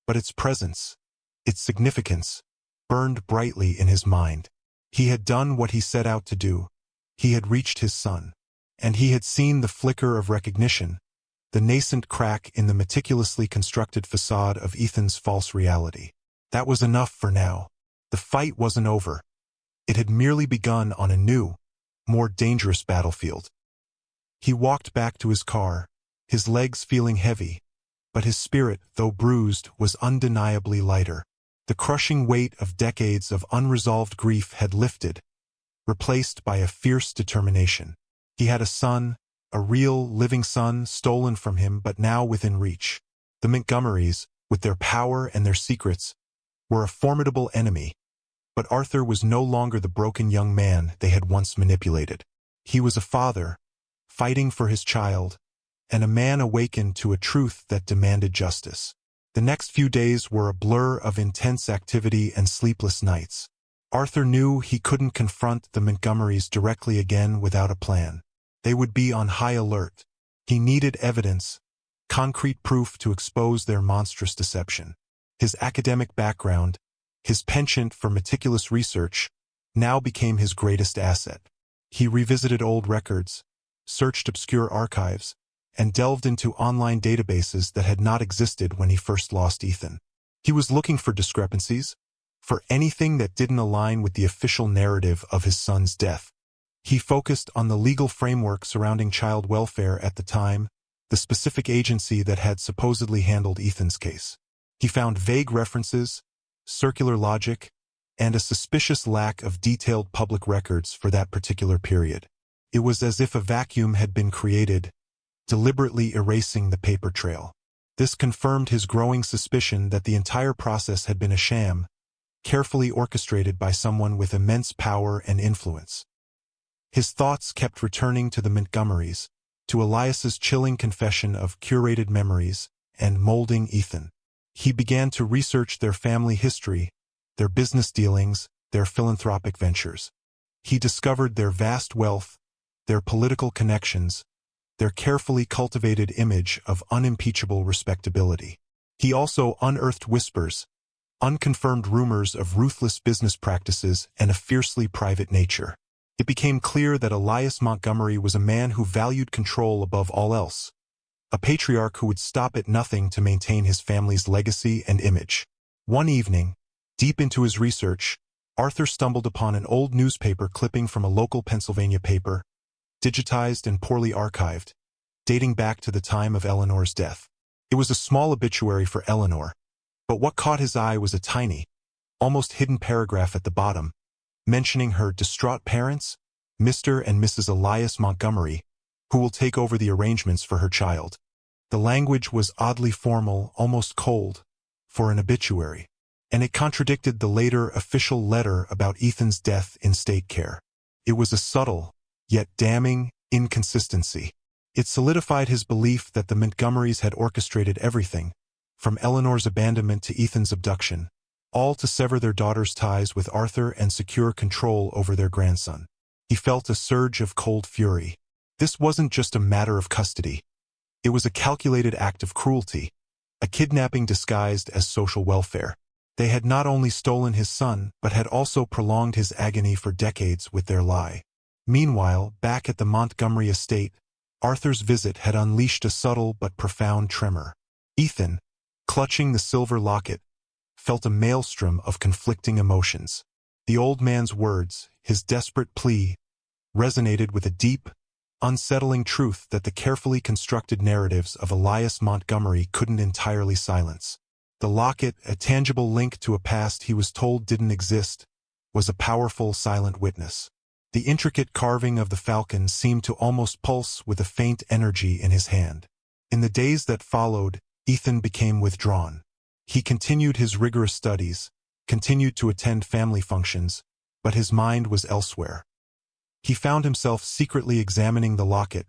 S1: but its presence, its significance, burned brightly in his mind. He had done what he set out to do. He had reached his son. And he had seen the flicker of recognition, the nascent crack in the meticulously constructed facade of Ethan's false reality. That was enough for now. The fight wasn't over. It had merely begun on a new, more dangerous battlefield. He walked back to his car, his legs feeling heavy, but his spirit, though bruised, was undeniably lighter. The crushing weight of decades of unresolved grief had lifted, replaced by a fierce determination. He had a son, a real, living son, stolen from him but now within reach. The Montgomerys, with their power and their secrets, were a formidable enemy, but Arthur was no longer the broken young man they had once manipulated. He was a father, fighting for his child, and a man awakened to a truth that demanded justice. The next few days were a blur of intense activity and sleepless nights. Arthur knew he couldn't confront the Montgomerys directly again without a plan. They would be on high alert. He needed evidence, concrete proof to expose their monstrous deception. His academic background, his penchant for meticulous research, now became his greatest asset. He revisited old records, searched obscure archives, and delved into online databases that had not existed when he first lost Ethan. He was looking for discrepancies, for anything that didn't align with the official narrative of his son's death. He focused on the legal framework surrounding child welfare at the time, the specific agency that had supposedly handled Ethan's case. He found vague references, circular logic, and a suspicious lack of detailed public records for that particular period. It was as if a vacuum had been created, deliberately erasing the paper trail. This confirmed his growing suspicion that the entire process had been a sham, carefully orchestrated by someone with immense power and influence. His thoughts kept returning to the Montgomerys, to Elias's chilling confession of curated memories, and molding Ethan. He began to research their family history, their business dealings, their philanthropic ventures. He discovered their vast wealth, their political connections, their carefully cultivated image of unimpeachable respectability. He also unearthed whispers, unconfirmed rumors of ruthless business practices and a fiercely private nature. It became clear that Elias Montgomery was a man who valued control above all else, a patriarch who would stop at nothing to maintain his family's legacy and image. One evening, deep into his research, Arthur stumbled upon an old newspaper clipping from a local Pennsylvania paper, digitized and poorly archived, dating back to the time of Eleanor's death. It was a small obituary for Eleanor, but what caught his eye was a tiny, almost hidden paragraph at the bottom, mentioning her distraught parents, Mr. and Mrs. Elias Montgomery, who will take over the arrangements for her child. The language was oddly formal, almost cold, for an obituary, and it contradicted the later official letter about Ethan's death in state care. It was a subtle, yet damning, inconsistency. It solidified his belief that the Montgomerys had orchestrated everything, from Eleanor's abandonment to Ethan's abduction, all to sever their daughter's ties with Arthur and secure control over their grandson. He felt a surge of cold fury. This wasn't just a matter of custody. It was a calculated act of cruelty, a kidnapping disguised as social welfare. They had not only stolen his son, but had also prolonged his agony for decades with their lie. Meanwhile, back at the Montgomery estate, Arthur's visit had unleashed a subtle but profound tremor. Ethan, clutching the silver locket, felt a maelstrom of conflicting emotions. The old man's words, his desperate plea, resonated with a deep, unsettling truth that the carefully constructed narratives of Elias Montgomery couldn't entirely silence. The locket, a tangible link to a past he was told didn't exist, was a powerful, silent witness. The intricate carving of the falcon seemed to almost pulse with a faint energy in his hand. In the days that followed, Ethan became withdrawn. He continued his rigorous studies, continued to attend family functions, but his mind was elsewhere. He found himself secretly examining the locket,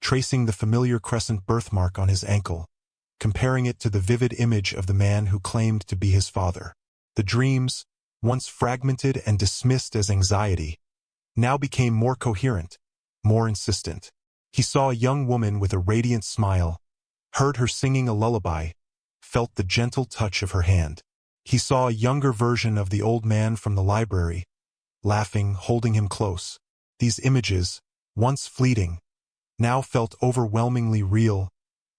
S1: tracing the familiar crescent birthmark on his ankle, comparing it to the vivid image of the man who claimed to be his father. The dreams, once fragmented and dismissed as anxiety, now became more coherent, more insistent. He saw a young woman with a radiant smile, heard her singing a lullaby, felt the gentle touch of her hand. He saw a younger version of the old man from the library, laughing, holding him close. These images, once fleeting, now felt overwhelmingly real,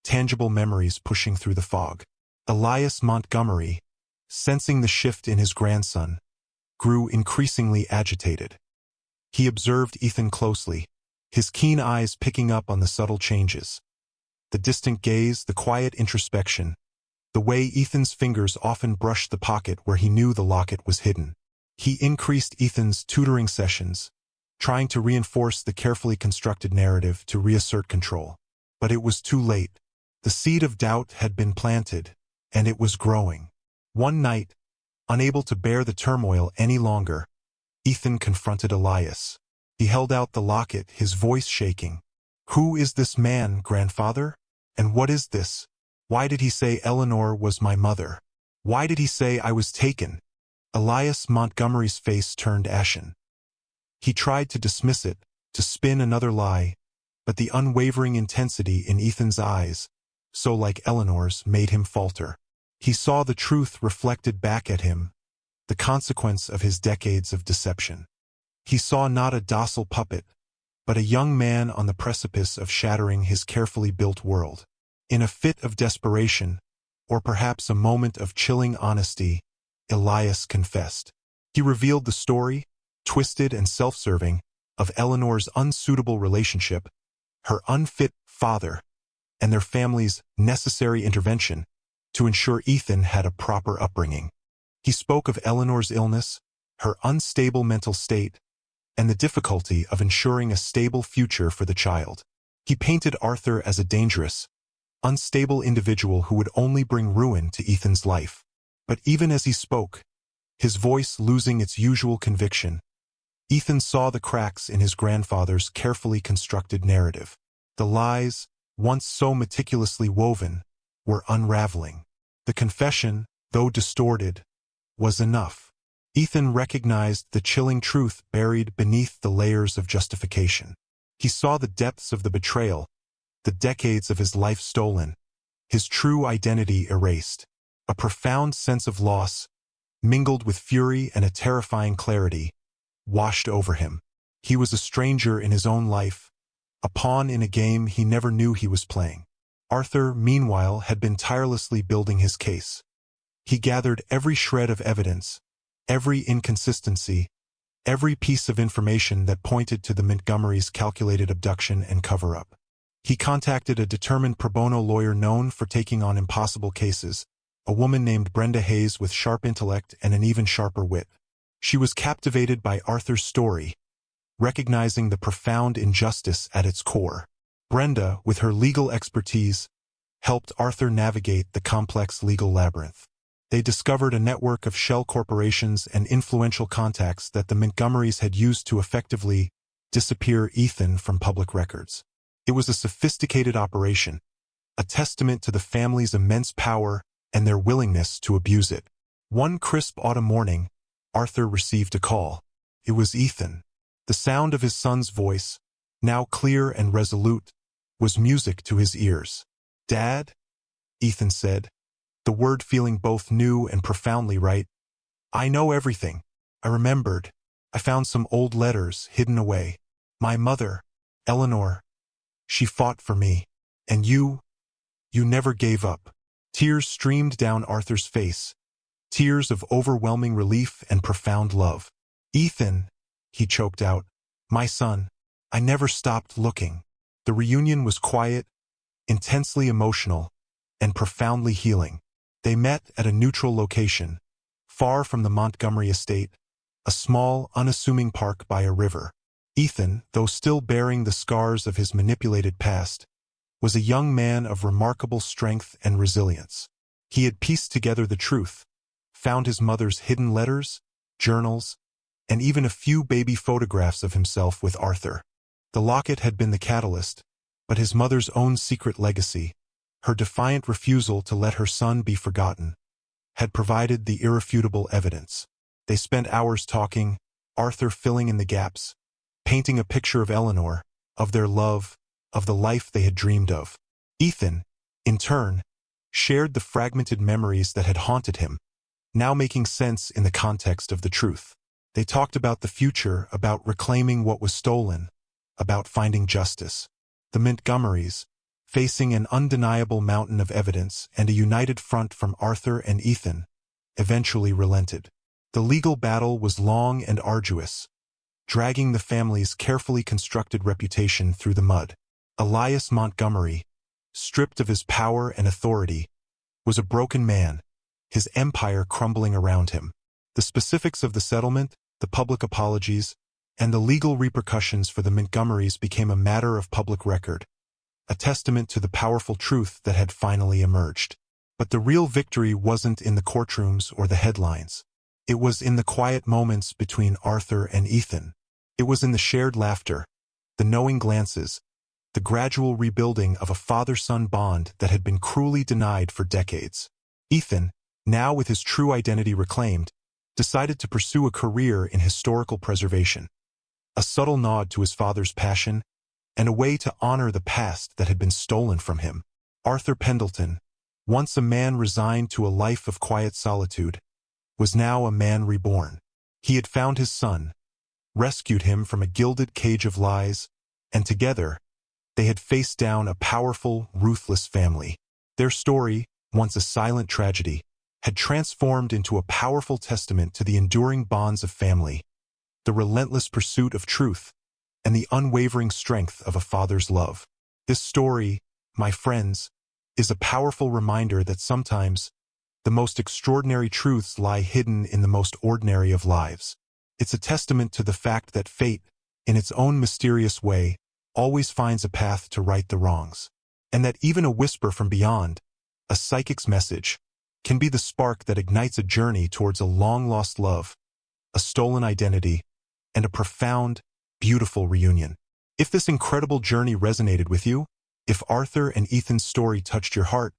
S1: tangible memories pushing through the fog. Elias Montgomery, sensing the shift in his grandson, grew increasingly agitated. He observed Ethan closely, his keen eyes picking up on the subtle changes. The distant gaze, the quiet introspection, the way Ethan's fingers often brushed the pocket where he knew the locket was hidden. He increased Ethan's tutoring sessions, trying to reinforce the carefully constructed narrative to reassert control. But it was too late. The seed of doubt had been planted, and it was growing. One night, unable to bear the turmoil any longer, Ethan confronted Elias. He held out the locket, his voice shaking. "Who is this man, grandfather? And what is this? Why did he say Eleanor was my mother? Why did he say I was taken?" Elias Montgomery's face turned ashen. He tried to dismiss it, to spin another lie, but the unwavering intensity in Ethan's eyes, so like Eleanor's, made him falter. He saw the truth reflected back at him, the consequence of his decades of deception. He saw not a docile puppet, but a young man on the precipice of shattering his carefully built world. In a fit of desperation, or perhaps a moment of chilling honesty, Elias confessed. He revealed the story, twisted and self-serving, of Eleanor's unsuitable relationship, her unfit father, and their family's necessary intervention to ensure Ethan had a proper upbringing. He spoke of Eleanor's illness, her unstable mental state, and the difficulty of ensuring a stable future for the child. He painted Arthur as a dangerous, unstable individual who would only bring ruin to Ethan's life. But even as he spoke, his voice losing its usual conviction, Ethan saw the cracks in his grandfather's carefully constructed narrative. The lies, once so meticulously woven, were unraveling. The confession, though distorted, was enough. Ethan recognized the chilling truth buried beneath the layers of justification. He saw the depths of the betrayal, the decades of his life stolen, his true identity erased. A profound sense of loss, mingled with fury and a terrifying clarity, washed over him. He was a stranger in his own life, a pawn in a game he never knew he was playing. Arthur, meanwhile, had been tirelessly building his case. He gathered every shred of evidence, every inconsistency, every piece of information that pointed to the Montgomerys' calculated abduction and cover-up. He contacted a determined pro bono lawyer known for taking on impossible cases, a woman named Brenda Hayes with sharp intellect and an even sharper wit. She was captivated by Arthur's story, recognizing the profound injustice at its core. Brenda, with her legal expertise, helped Arthur navigate the complex legal labyrinth. They discovered a network of shell corporations and influential contacts that the Montgomerys had used to effectively disappear Ethan from public records. It was a sophisticated operation, a testament to the family's immense power and their willingness to abuse it. One crisp autumn morning, Arthur received a call. It was Ethan. The sound of his son's voice, now clear and resolute, was music to his ears. "Dad?" Ethan said, the word feeling both new and profoundly right. "I know everything. I remembered. I found some old letters hidden away. My mother, Eleanor, she fought for me. And you never gave up." Tears streamed down Arthur's face, tears of overwhelming relief and profound love. "Ethan," he choked out, "my son, I never stopped looking." The reunion was quiet, intensely emotional, and profoundly healing. They met at a neutral location, far from the Montgomery estate, a small, unassuming park by a river. Ethan, though still bearing the scars of his manipulated past, was a young man of remarkable strength and resilience. He had pieced together the truth, found his mother's hidden letters, journals, and even a few baby photographs of himself with Arthur. The locket had been the catalyst, but his mother's own secret legacy, her defiant refusal to let her son be forgotten, had provided the irrefutable evidence. They spent hours talking, Arthur filling in the gaps, painting a picture of Eleanor, of their love, of the life they had dreamed of. Ethan, in turn, shared the fragmented memories that had haunted him, now making sense in the context of the truth. They talked about the future, about reclaiming what was stolen, about finding justice. The Montgomerys, facing an undeniable mountain of evidence and a united front from Arthur and Ethan, eventually relented. The legal battle was long and arduous, dragging the family's carefully constructed reputation through the mud. Elias Montgomery, stripped of his power and authority, was a broken man, his empire crumbling around him. The specifics of the settlement, the public apologies, and the legal repercussions for the Montgomerys became a matter of public record, a testament to the powerful truth that had finally emerged. But the real victory wasn't in the courtrooms or the headlines. It was in the quiet moments between Arthur and Ethan. It was in the shared laughter, the knowing glances, the gradual rebuilding of a father-son bond that had been cruelly denied for decades. Ethan, now with his true identity reclaimed, decided to pursue a career in historical preservation, a subtle nod to his father's passion, and a way to honor the past that had been stolen from him. Arthur Pendelton, once a man resigned to a life of quiet solitude, was now a man reborn. He had found his son, rescued him from a gilded cage of lies, and together, they had faced down a powerful, ruthless family. Their story, once a silent tragedy, had transformed into a powerful testament to the enduring bonds of family, the relentless pursuit of truth, and the unwavering strength of a father's love. This story, my friends, is a powerful reminder that sometimes the most extraordinary truths lie hidden in the most ordinary of lives. It's a testament to the fact that fate, in its own mysterious way, always finds a path to right the wrongs, and that even a whisper from beyond, a psychic's message, can be the spark that ignites a journey towards a long-lost love, a stolen identity, and a profound, beautiful reunion. If this incredible journey resonated with you, if Arthur and Ethan's story touched your heart,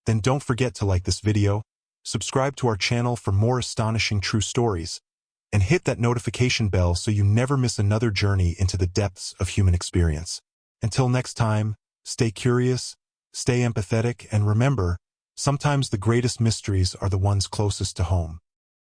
S1: then don't forget to like this video, subscribe to our channel for more astonishing true stories, and hit that notification bell so you never miss another journey into the depths of human experience. Until next time, stay curious, stay empathetic, and remember, sometimes the greatest mysteries are the ones closest to home.